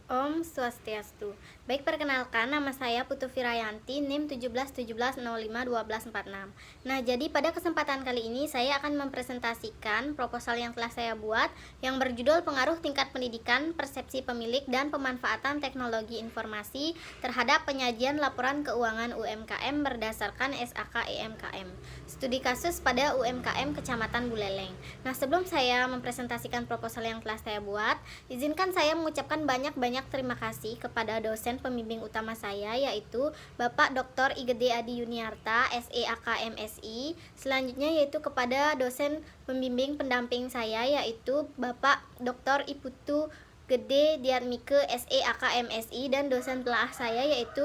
Om Swastiastu. Baik, perkenalkan nama saya Putu Virayanti, NIM 1717051246. Nah, jadi pada kesempatan kali ini saya akan mempresentasikan proposal yang telah saya buat yang berjudul Pengaruh Tingkat Pendidikan, Persepsi Pemilik, dan Pemanfaatan Teknologi Informasi terhadap Penyajian Laporan Keuangan UMKM berdasarkan SAK EMKM. Studi kasus pada UMKM Kecamatan Buleleng. Nah, sebelum saya mempresentasikan proposal yang telah saya buat, izinkan saya mengucapkan banyak terima kasih kepada dosen pembimbing utama saya, yaitu Bapak Dr. Igede Adi Yuniarta, SEAK MSI. Selanjutnya yaitu kepada dosen pembimbing pendamping saya, yaitu Bapak Dr. Iputu Gede Diatmike, SEAK MSI, dan dosen telaah saya yaitu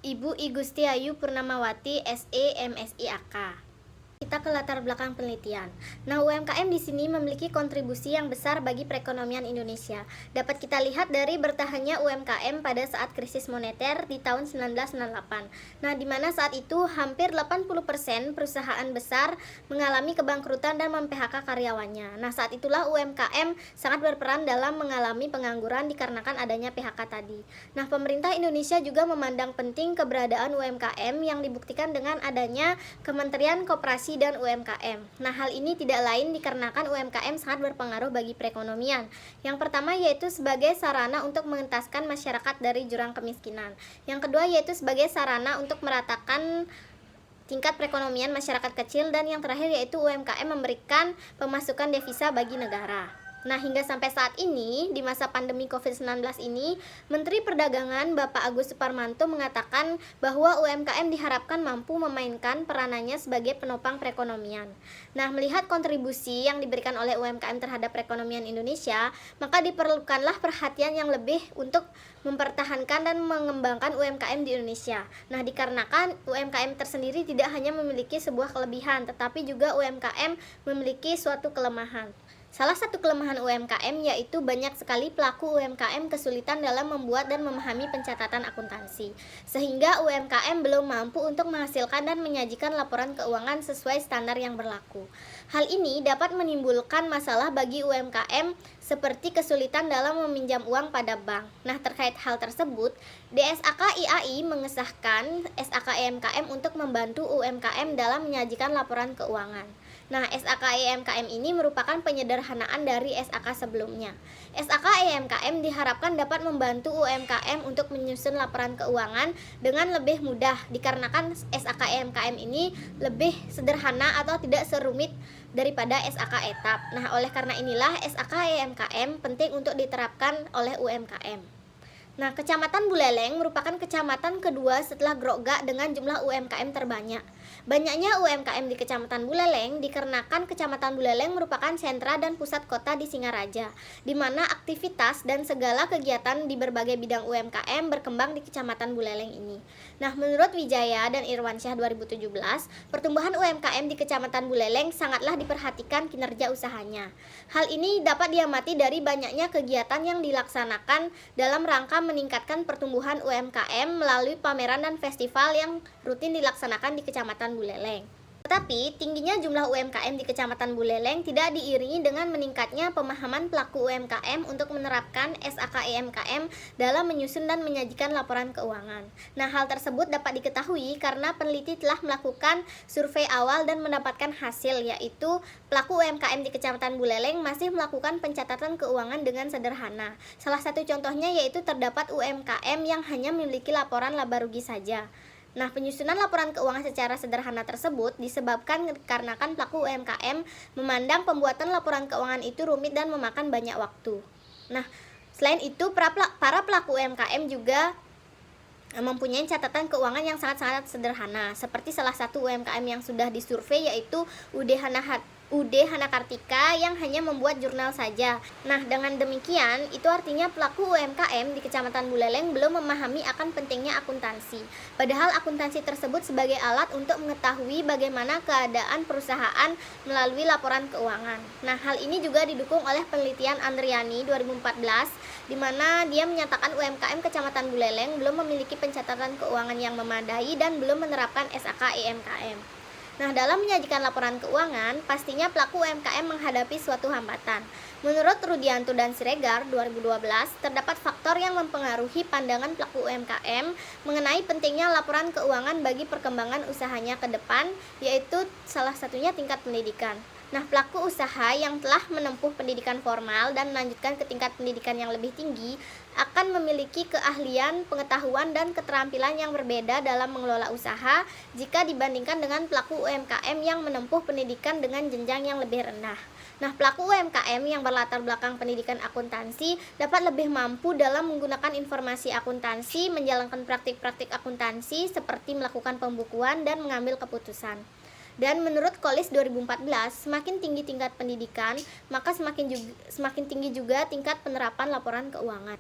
Ibu I Gustiayu Purnamawati, SE MSI AK. Kita ke latar belakang penelitian. Nah, UMKM di sini memiliki kontribusi yang besar bagi perekonomian Indonesia. Dapat kita lihat dari bertahannya UMKM pada saat krisis moneter di tahun 1998. Nah, di mana saat itu hampir 80% perusahaan besar mengalami kebangkrutan dan mem-PHK karyawannya. Nah, saat itulah UMKM sangat berperan dalam mengalami pengangguran dikarenakan adanya PHK tadi. Nah, pemerintah Indonesia juga memandang penting keberadaan UMKM yang dibuktikan dengan adanya Kementerian Koperasi dan UMKM. Nah, hal ini tidak lain dikarenakan UMKM sangat berpengaruh bagi perekonomian. Yang pertama yaitu sebagai sarana untuk mengentaskan masyarakat dari jurang kemiskinan. Yang kedua yaitu sebagai sarana untuk meratakan tingkat perekonomian masyarakat kecil, dan yang terakhir yaitu UMKM memberikan pemasukan devisa bagi negara. Nah, hingga sampai saat ini, di masa pandemi COVID-19 ini, Menteri Perdagangan Bapak Agus Suparmanto mengatakan bahwa UMKM diharapkan mampu memainkan peranannya sebagai penopang perekonomian. Nah, melihat kontribusi yang diberikan oleh UMKM terhadap perekonomian Indonesia, maka diperlukanlah perhatian yang lebih untuk mempertahankan dan mengembangkan UMKM di Indonesia. Nah, dikarenakan UMKM tersendiri tidak hanya memiliki sebuah kelebihan, tetapi juga UMKM memiliki suatu kelemahan. Salah satu kelemahan UMKM yaitu banyak sekali pelaku UMKM kesulitan dalam membuat dan memahami pencatatan akuntansi, sehingga UMKM belum mampu untuk menghasilkan dan menyajikan laporan keuangan sesuai standar yang berlaku. Hal ini dapat menimbulkan masalah bagi UMKM seperti kesulitan dalam meminjam uang pada bank. Nah, terkait hal tersebut, DSAK IAI mengesahkan SAK EMKM untuk membantu UMKM dalam menyajikan laporan keuangan. Nah, SAK EMKM ini merupakan penyederhanaan dari SAK sebelumnya. SAK EMKM diharapkan dapat membantu UMKM untuk menyusun laporan keuangan dengan lebih mudah dikarenakan SAK EMKM ini lebih sederhana atau tidak serumit daripada SAK etap. Nah, oleh karena inilah SAK EMKM penting untuk diterapkan oleh UMKM. Nah, Kecamatan Buleleng merupakan kecamatan kedua setelah Grogak dengan jumlah UMKM terbanyak. Banyaknya UMKM di Kecamatan Buleleng dikarenakan Kecamatan Buleleng merupakan sentra dan pusat kota di Singaraja, di mana aktivitas dan segala kegiatan di berbagai bidang UMKM berkembang di Kecamatan Buleleng ini. Nah, menurut Wijaya dan Irwansyah 2017, pertumbuhan UMKM di Kecamatan Buleleng sangatlah diperhatikan kinerja usahanya. Hal ini dapat diamati dari banyaknya kegiatan yang dilaksanakan dalam rangka meningkatkan pertumbuhan UMKM melalui pameran dan festival yang rutin dilaksanakan di Kecamatan Buleleng. Tetapi, tingginya jumlah UMKM di Kecamatan Buleleng tidak diiringi dengan meningkatnya pemahaman pelaku UMKM untuk menerapkan SAK EMKM dalam menyusun dan menyajikan laporan keuangan. Nah, hal tersebut dapat diketahui karena peneliti telah melakukan survei awal dan mendapatkan hasil, yaitu pelaku UMKM di Kecamatan Buleleng masih melakukan pencatatan keuangan dengan sederhana. Salah satu contohnya yaitu terdapat UMKM yang hanya memiliki laporan laba rugi saja. Nah, penyusunan laporan keuangan secara sederhana tersebut disebabkan karena pelaku UMKM memandang pembuatan laporan keuangan itu rumit dan memakan banyak waktu. Nah, selain itu para pelaku UMKM juga mempunyai catatan keuangan yang sangat-sangat sederhana, seperti salah satu UMKM yang sudah disurvei yaitu UD Hanakartika yang hanya membuat jurnal saja. Nah, dengan demikian, itu artinya pelaku UMKM di Kecamatan Buleleng belum memahami akan pentingnya akuntansi. Padahal akuntansi tersebut sebagai alat untuk mengetahui bagaimana keadaan perusahaan melalui laporan keuangan. Nah, hal ini juga didukung oleh penelitian Andriani 2014, di mana dia menyatakan UMKM Kecamatan Buleleng belum memiliki pencatatan keuangan yang memadai dan belum menerapkan SAK EMKM. Nah, dalam menyajikan laporan keuangan, pastinya pelaku UMKM menghadapi suatu hambatan. Menurut Rudianto dan Siregar 2012, terdapat faktor yang mempengaruhi pandangan pelaku UMKM mengenai pentingnya laporan keuangan bagi perkembangan usahanya ke depan, yaitu salah satunya tingkat pendidikan. Nah, pelaku usaha yang telah menempuh pendidikan formal dan melanjutkan ke tingkat pendidikan yang lebih tinggi akan memiliki keahlian, pengetahuan, dan keterampilan yang berbeda dalam mengelola usaha jika dibandingkan dengan pelaku UMKM yang menempuh pendidikan dengan jenjang yang lebih rendah. Nah, pelaku UMKM yang berlatar belakang pendidikan akuntansi dapat lebih mampu dalam menggunakan informasi akuntansi, menjalankan praktik-praktik akuntansi seperti melakukan pembukuan dan mengambil keputusan. Dan menurut Kolis 2014, semakin tinggi tingkat pendidikan, maka semakin tinggi juga tingkat penerapan laporan keuangan.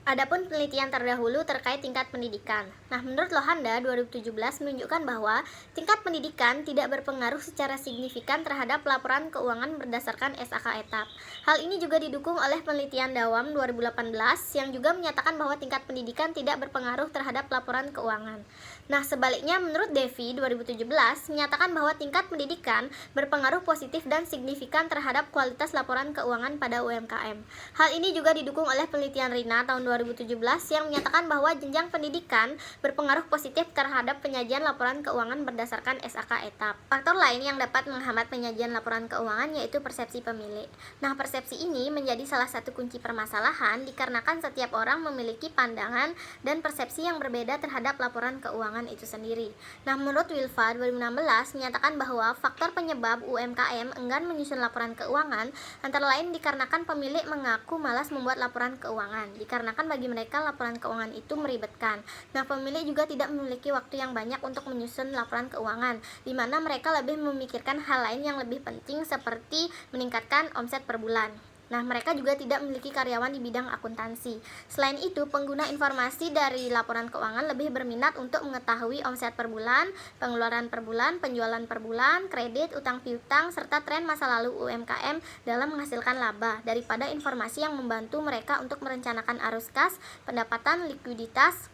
Adapun penelitian terdahulu terkait tingkat pendidikan. Nah, menurut Lohanda 2017 menunjukkan bahwa tingkat pendidikan tidak berpengaruh secara signifikan terhadap laporan keuangan berdasarkan SAK etap. Hal ini juga didukung oleh penelitian Dawam 2018 yang juga menyatakan bahwa tingkat pendidikan tidak berpengaruh terhadap laporan keuangan. Nah, sebaliknya menurut Devi 2017 menyatakan bahwa tingkat pendidikan berpengaruh positif dan signifikan terhadap kualitas laporan keuangan pada UMKM. Hal ini juga didukung oleh penelitian Rina tahun 2017 yang menyatakan bahwa jenjang pendidikan berpengaruh positif terhadap penyajian laporan keuangan berdasarkan SAK etap. Faktor lain yang dapat menghambat penyajian laporan keuangan yaitu persepsi pemilik. Nah, persepsi ini menjadi salah satu kunci permasalahan dikarenakan setiap orang memiliki pandangan dan persepsi yang berbeda terhadap laporan keuangan itu sendiri. Nah, menurut Wilfa 2016 menyatakan bahwa faktor penyebab UMKM enggan menyusun laporan keuangan antara lain dikarenakan pemilik mengaku malas membuat laporan keuangan, dikarenakan bagi mereka laporan keuangan itu meribetkan. Nah, pemilik juga tidak memiliki waktu yang banyak untuk menyusun laporan keuangan, di mana mereka lebih memikirkan hal lain yang lebih penting seperti meningkatkan omset per bulan. Nah, mereka juga tidak memiliki karyawan di bidang akuntansi. Selain itu, pengguna informasi dari laporan keuangan lebih berminat untuk mengetahui omset per bulan, pengeluaran per bulan, penjualan per bulan, kredit, utang piutang, serta tren masa lalu UMKM dalam menghasilkan laba daripada informasi yang membantu mereka untuk merencanakan arus kas, pendapatan, likuiditas,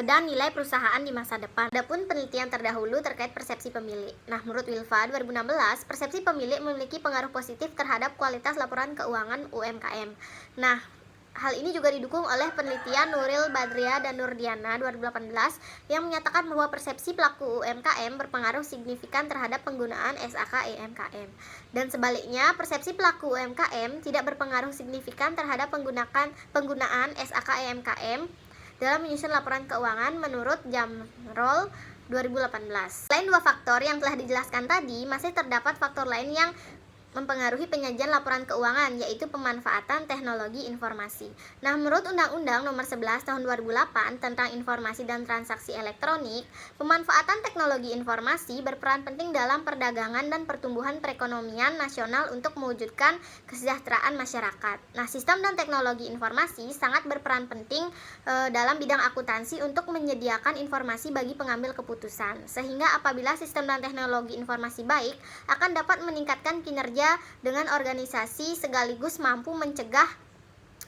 dan nilai perusahaan di masa depan. Adapun penelitian terdahulu terkait persepsi pemilik. Nah, menurut Wilfa 2016, persepsi pemilik memiliki pengaruh positif terhadap kualitas laporan keuangan UMKM. Nah, hal ini juga didukung oleh penelitian Nuril Badria dan Nurdiana 2018 yang menyatakan bahwa persepsi pelaku UMKM berpengaruh signifikan terhadap penggunaan SAK EMKM. Dan sebaliknya, persepsi pelaku UMKM tidak berpengaruh signifikan terhadap penggunaan SAK EMKM dalam menyusun laporan keuangan menurut Jamrol 2018. Selain dua faktor yang telah dijelaskan tadi, masih terdapat faktor lain yang mempengaruhi penyajian laporan keuangan, yaitu pemanfaatan teknologi informasi. Nah, menurut Undang-Undang Nomor 11 Tahun 2008 tentang Informasi dan Transaksi Elektronik, pemanfaatan teknologi informasi berperan penting dalam perdagangan dan pertumbuhan perekonomian nasional untuk mewujudkan kesejahteraan masyarakat. Nah, sistem dan teknologi informasi sangat berperan penting dalam bidang akuntansi untuk menyediakan informasi bagi pengambil keputusan, sehingga apabila sistem dan teknologi informasi baik, akan dapat meningkatkan kinerja dengan organisasi sekaligus mampu mencegah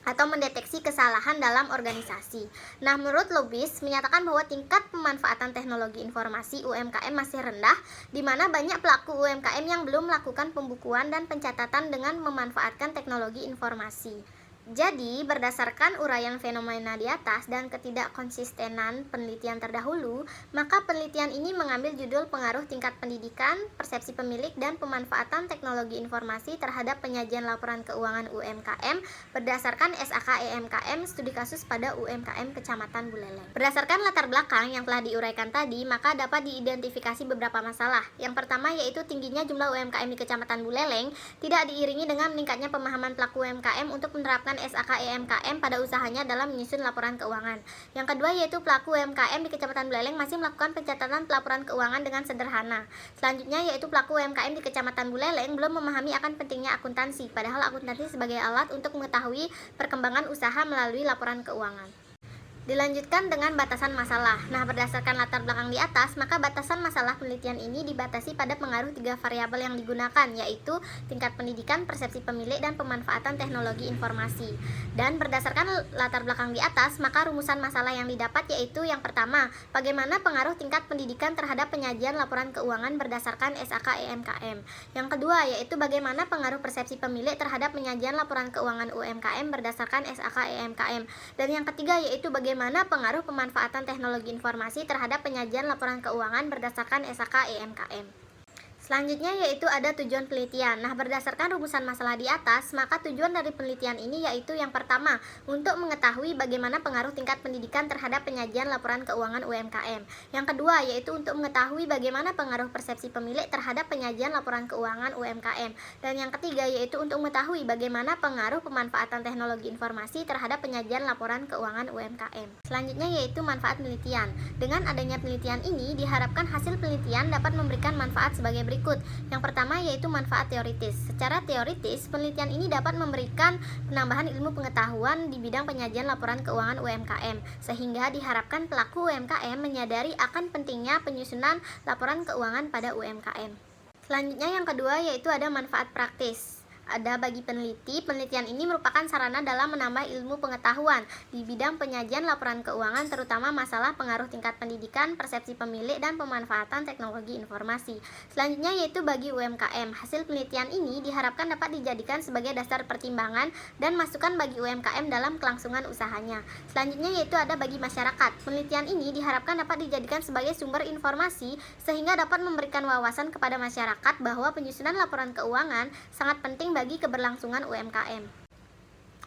atau mendeteksi kesalahan dalam organisasi. Nah, menurut Lubis menyatakan bahwa tingkat pemanfaatan teknologi informasi UMKM masih rendah, di mana banyak pelaku UMKM yang belum melakukan pembukuan dan pencatatan dengan memanfaatkan teknologi informasi. Jadi, berdasarkan uraian fenomena di atas dan ketidakkonsistenan penelitian terdahulu, maka penelitian ini mengambil judul pengaruh tingkat pendidikan, persepsi pemilik, dan pemanfaatan teknologi informasi terhadap penyajian laporan keuangan UMKM berdasarkan SAK EMKM studi kasus pada UMKM Kecamatan Buleleng. Berdasarkan latar belakang yang telah diuraikan tadi, maka dapat diidentifikasi beberapa masalah. Yang pertama yaitu tingginya jumlah UMKM di Kecamatan Buleleng tidak diiringi dengan meningkatnya pemahaman pelaku UMKM untuk menerapkan SAK EMKM pada usahanya dalam menyusun laporan keuangan. Yang kedua yaitu pelaku UMKM di Kecamatan Buleleng masih melakukan pencatatan pelaporan keuangan dengan sederhana. Selanjutnya yaitu pelaku UMKM di Kecamatan Buleleng belum memahami akan pentingnya akuntansi, padahal akuntansi sebagai alat untuk mengetahui perkembangan usaha melalui laporan keuangan. Dilanjutkan dengan batasan masalah. Nah, berdasarkan latar belakang di atas, maka batasan masalah penelitian ini dibatasi pada pengaruh 3 variabel yang digunakan, yaitu tingkat pendidikan, persepsi pemilik, dan pemanfaatan teknologi informasi. Dan berdasarkan latar belakang di atas, maka rumusan masalah yang didapat yaitu yang pertama, bagaimana pengaruh tingkat pendidikan terhadap penyajian laporan keuangan berdasarkan SAK EMKM. Yang kedua, yaitu bagaimana pengaruh persepsi pemilik terhadap penyajian laporan keuangan UMKM berdasarkan SAK EMKM. Dan yang ketiga, yaitu bagaimana pengaruh pemanfaatan teknologi informasi terhadap penyajian laporan keuangan berdasarkan SAK EMKM. Selanjutnya yaitu ada tujuan penelitian. Nah, berdasarkan rumusan masalah di atas, maka tujuan dari penelitian ini yaitu yang pertama, untuk mengetahui bagaimana pengaruh tingkat pendidikan terhadap penyajian laporan keuangan UMKM. Yang kedua yaitu untuk mengetahui bagaimana pengaruh persepsi pemilik terhadap penyajian laporan keuangan UMKM. Dan yang ketiga yaitu untuk mengetahui bagaimana pengaruh pemanfaatan teknologi informasi terhadap penyajian laporan keuangan UMKM. Selanjutnya yaitu manfaat penelitian. Dengan adanya penelitian ini, diharapkan hasil penelitian dapat memberikan manfaat sebagai berikut. Yang pertama yaitu manfaat teoritis. Secara teoritis, penelitian ini dapat memberikan penambahan ilmu pengetahuan di bidang penyajian laporan keuangan UMKM, sehingga diharapkan pelaku UMKM menyadari akan pentingnya penyusunan laporan keuangan pada UMKM. Selanjutnya yang kedua yaitu ada manfaat praktis. Ada bagi peneliti, penelitian ini merupakan sarana dalam menambah ilmu pengetahuan di bidang penyajian laporan keuangan, terutama masalah pengaruh tingkat pendidikan, persepsi pemilik, dan pemanfaatan teknologi informasi. Selanjutnya yaitu bagi UMKM. Hasil penelitian ini diharapkan dapat dijadikan sebagai dasar pertimbangan dan masukan bagi UMKM dalam kelangsungan usahanya. Selanjutnya yaitu ada bagi masyarakat. Penelitian ini diharapkan dapat dijadikan sebagai sumber informasi sehingga dapat memberikan wawasan kepada masyarakat bahwa penyusunan laporan keuangan sangat penting bagi keberlangsungan UMKM.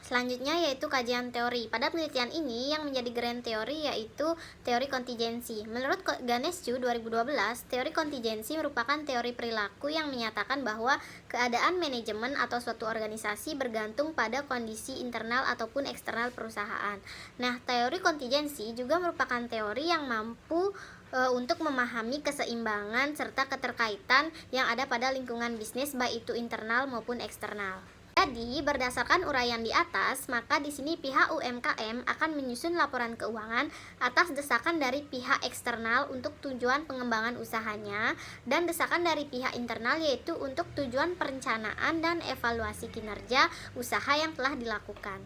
Selanjutnya yaitu kajian teori. Pada penelitian ini yang menjadi grand teori yaitu teori kontingensi. Menurut Ganescu 2012, teori kontingensi merupakan teori perilaku yang menyatakan bahwa keadaan manajemen atau suatu organisasi bergantung pada kondisi internal ataupun eksternal perusahaan. Nah, teori kontingensi juga merupakan teori yang mampu untuk memahami keseimbangan serta keterkaitan yang ada pada lingkungan bisnis baik itu internal maupun eksternal. Jadi, berdasarkan uraian di atas, maka di sini pihak UMKM akan menyusun laporan keuangan atas desakan dari pihak eksternal untuk tujuan pengembangan usahanya dan desakan dari pihak internal yaitu untuk tujuan perencanaan dan evaluasi kinerja usaha yang telah dilakukan.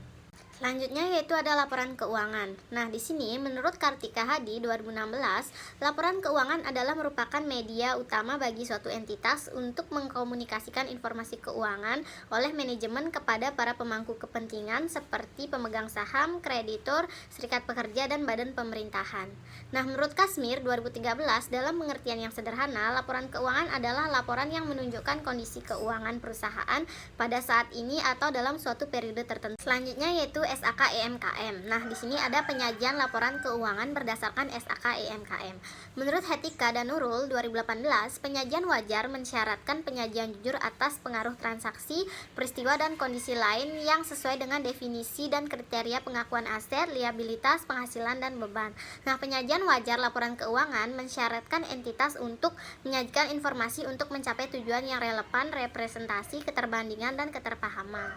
Selanjutnya yaitu ada laporan keuangan. Nah, di sini menurut Kartika Hadi 2016, laporan keuangan adalah merupakan media utama bagi suatu entitas untuk mengkomunikasikan informasi keuangan oleh manajemen kepada para pemangku kepentingan seperti pemegang saham, kreditur, serikat pekerja, dan badan pemerintahan. Nah, menurut Kasmir 2013, dalam pengertian yang sederhana, laporan keuangan adalah laporan yang menunjukkan kondisi keuangan perusahaan pada saat ini atau dalam suatu periode tertentu. Selanjutnya yaitu SAK EMKM. Nah, di sini ada penyajian laporan keuangan berdasarkan SAK EMKM. Menurut Hetika dan Nurul 2018, penyajian wajar mensyaratkan penyajian jujur atas pengaruh transaksi, peristiwa, dan kondisi lain yang sesuai dengan definisi dan kriteria pengakuan aset, liabilitas, penghasilan, dan beban. Nah, penyajian wajar laporan keuangan mensyaratkan entitas untuk menyajikan informasi untuk mencapai tujuan yang relevan, representasi, keterbandingan, dan keterpahaman.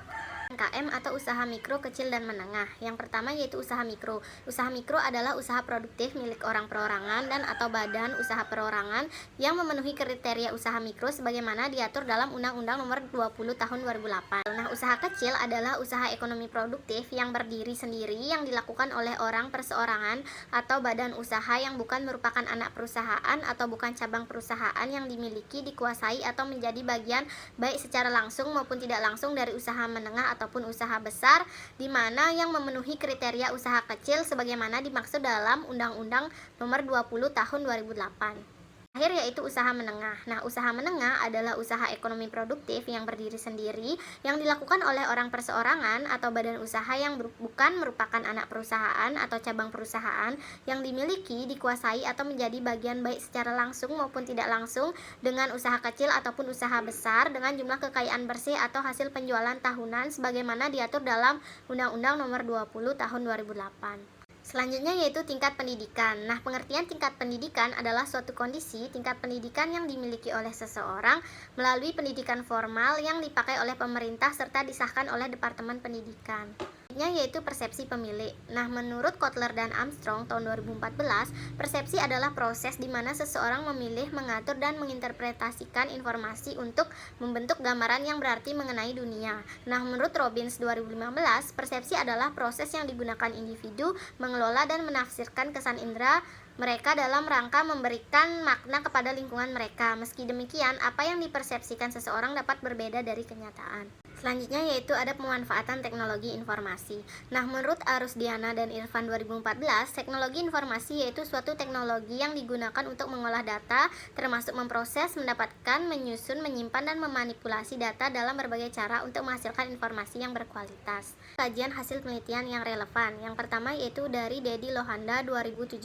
UMKM atau usaha mikro, kecil, dan menengah. Yang pertama yaitu usaha mikro. Usaha mikro adalah usaha produktif milik orang perorangan dan atau badan usaha perorangan yang memenuhi kriteria usaha mikro sebagaimana diatur dalam Undang-Undang Nomor 20 Tahun 2008. Nah, usaha kecil adalah usaha ekonomi produktif yang berdiri sendiri yang dilakukan oleh orang perseorangan atau badan usaha yang bukan merupakan anak perusahaan atau bukan cabang perusahaan yang dimiliki, dikuasai, atau menjadi bagian baik secara langsung maupun tidak langsung dari usaha menengah ataupun usaha besar, di mana yang memenuhi kriteria usaha kecil sebagaimana dimaksud dalam Undang-Undang Nomor 20 Tahun 2008. Terakhir yaitu usaha menengah. Nah, usaha menengah adalah usaha ekonomi produktif yang berdiri sendiri yang dilakukan oleh orang perseorangan atau badan usaha yang bukan merupakan anak perusahaan atau cabang perusahaan yang dimiliki, dikuasai, atau menjadi bagian baik secara langsung maupun tidak langsung dengan usaha kecil ataupun usaha besar dengan jumlah kekayaan bersih atau hasil penjualan tahunan sebagaimana diatur dalam Undang-Undang Nomor 20 Tahun 2008. Selanjutnya yaitu tingkat pendidikan. Nah, pengertian tingkat pendidikan adalah suatu kondisi tingkat pendidikan yang dimiliki oleh seseorang melalui pendidikan formal yang dipakai oleh pemerintah serta disahkan oleh Departemen Pendidikan. Yaitu persepsi pemilik. Nah, menurut Kotler dan Armstrong tahun 2014, persepsi adalah proses di mana seseorang memilih, mengatur, dan menginterpretasikan informasi untuk membentuk gambaran yang berarti mengenai dunia. Nah, menurut Robbins 2015, persepsi adalah proses yang digunakan individu mengelola dan menafsirkan kesan indera mereka dalam rangka memberikan makna kepada lingkungan mereka. Meski demikian, apa yang dipersepsikan seseorang dapat berbeda dari kenyataan. Selanjutnya yaitu ada pemanfaatan teknologi informasi. Nah, menurut Arusdiana dan Irfan 2014, teknologi informasi yaitu suatu teknologi yang digunakan untuk mengolah data, termasuk memproses, mendapatkan, menyusun, menyimpan, dan memanipulasi data dalam berbagai cara untuk menghasilkan informasi yang berkualitas. Kajian hasil penelitian yang relevan. Yang pertama yaitu dari Dedi Lohanda 2017,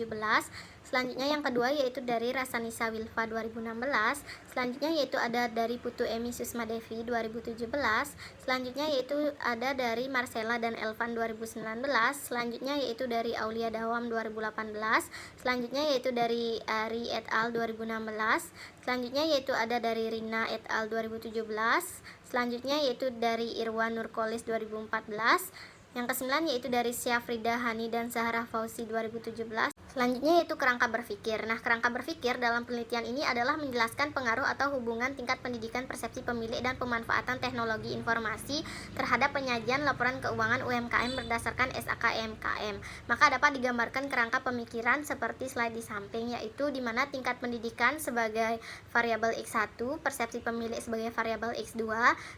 selanjutnya yang kedua yaitu dari Rasanisa Wilfa 2016, selanjutnya yaitu ada dari Putu Emi Susmadevi 2017, selanjutnya yaitu ada dari Marcella dan Elvan 2019, selanjutnya yaitu dari Aulia Dawam 2018, selanjutnya yaitu dari Ari et al 2016, selanjutnya yaitu ada dari Rina et al 2017, selanjutnya yaitu dari Irwan Nurkolis 2014, yang kesembilan yaitu dari Syafrida Hani dan Zahra Fauzi 2017. Selanjutnya yaitu kerangka berpikir. Nah, kerangka berpikir dalam penelitian ini adalah menjelaskan pengaruh atau hubungan tingkat pendidikan persepsi pemilik dan pemanfaatan teknologi informasi terhadap penyajian laporan keuangan UMKM berdasarkan SAKMKM. Maka dapat digambarkan kerangka pemikiran seperti slide di samping, yaitu di mana tingkat pendidikan sebagai variabel X1, persepsi pemilik sebagai variabel X2,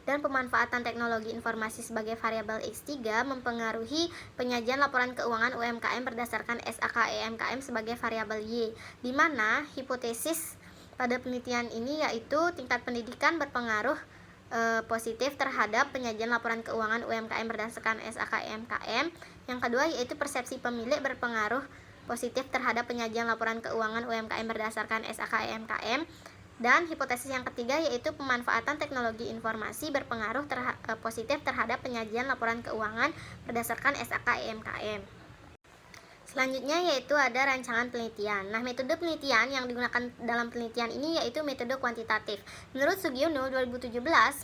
dan pemanfaatan teknologi informasi sebagai variabel X3 mempengaruhi penyajian laporan keuangan UMKM berdasarkan SAKMKM sebagai variabel Y, di mana hipotesis pada penelitian ini yaitu tingkat pendidikan berpengaruh positif terhadap penyajian laporan keuangan UMKM berdasarkan SAKMKM. Yang kedua yaitu persepsi pemilik berpengaruh positif terhadap penyajian laporan keuangan UMKM berdasarkan SAKMKM. Dan hipotesis yang ketiga yaitu pemanfaatan teknologi informasi berpengaruh positif terhadap penyajian laporan keuangan berdasarkan SAKMKM. Selanjutnya yaitu ada rancangan penelitian. Nah, metode penelitian yang digunakan dalam penelitian ini yaitu metode kuantitatif. Menurut Sugiono 2017,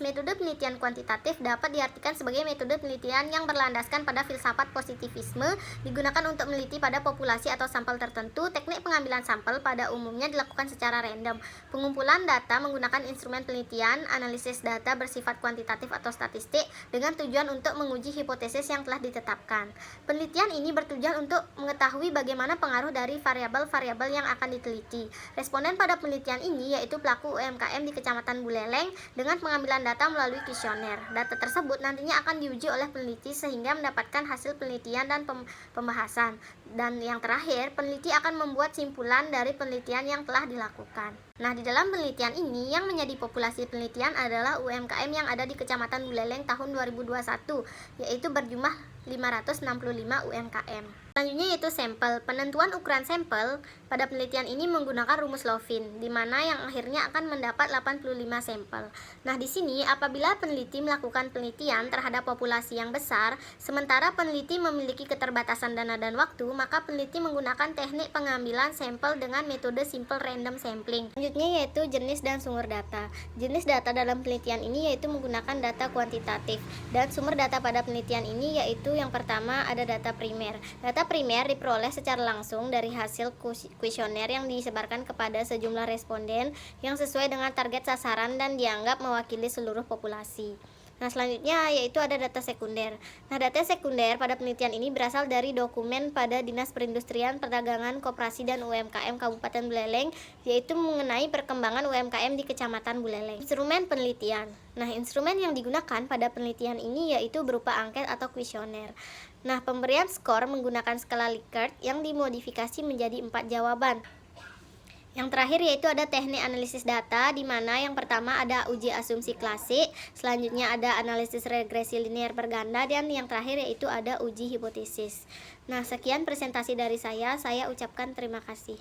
metode penelitian kuantitatif dapat diartikan sebagai metode penelitian yang berlandaskan pada filsafat positivisme, digunakan untuk meneliti pada populasi atau sampel tertentu. Teknik pengambilan sampel pada umumnya dilakukan secara random. Pengumpulan data menggunakan instrumen penelitian, analisis data bersifat kuantitatif atau statistik dengan tujuan untuk menguji hipotesis yang telah ditetapkan. Penelitian ini bertujuan untuk mengetahui bagaimana pengaruh dari variabel-variabel yang akan diteliti. Responden pada penelitian ini yaitu pelaku UMKM di Kecamatan Buleleng dengan pengambilan data melalui kuesioner. Data tersebut nantinya akan diuji oleh peneliti sehingga mendapatkan hasil penelitian dan pembahasan. Dan yang terakhir, peneliti akan membuat simpulan dari penelitian yang telah dilakukan. Nah, di dalam penelitian ini yang menjadi populasi penelitian adalah UMKM yang ada di Kecamatan Buleleng tahun 2021, yaitu berjumlah 565 UMKM. Selanjutnya yaitu sampel. Penentuan ukuran sampel pada penelitian ini menggunakan rumus Lovin, di mana yang akhirnya akan mendapat 85 sampel. Nah, di sini apabila peneliti melakukan penelitian terhadap populasi yang besar, sementara peneliti memiliki keterbatasan dana dan waktu, maka peneliti menggunakan teknik pengambilan sampel dengan metode simple random sampling. Selanjutnya yaitu jenis dan sumber data. Jenis data dalam penelitian ini yaitu menggunakan data kuantitatif, dan sumber data pada penelitian ini yaitu yang pertama ada data primer. Data primer diperoleh secara langsung dari hasil kuesioner yang disebarkan kepada sejumlah responden yang sesuai dengan target sasaran dan dianggap mewakili seluruh populasi. Nah, selanjutnya yaitu ada data sekunder. Nah, data sekunder pada penelitian ini berasal dari dokumen pada Dinas Perindustrian, Perdagangan, Koperasi, dan UMKM Kabupaten Buleleng, yaitu mengenai perkembangan UMKM di Kecamatan Buleleng. Instrumen penelitian. Nah, instrumen yang digunakan pada penelitian ini yaitu berupa angket atau kuesioner. Nah, pemberian skor menggunakan skala Likert yang dimodifikasi menjadi 4 jawaban. Yang terakhir yaitu ada teknik analisis data, di mana yang pertama ada uji asumsi klasik, selanjutnya ada analisis regresi linear berganda, dan yang terakhir yaitu ada uji hipotesis. Nah, sekian presentasi dari saya ucapkan terima kasih.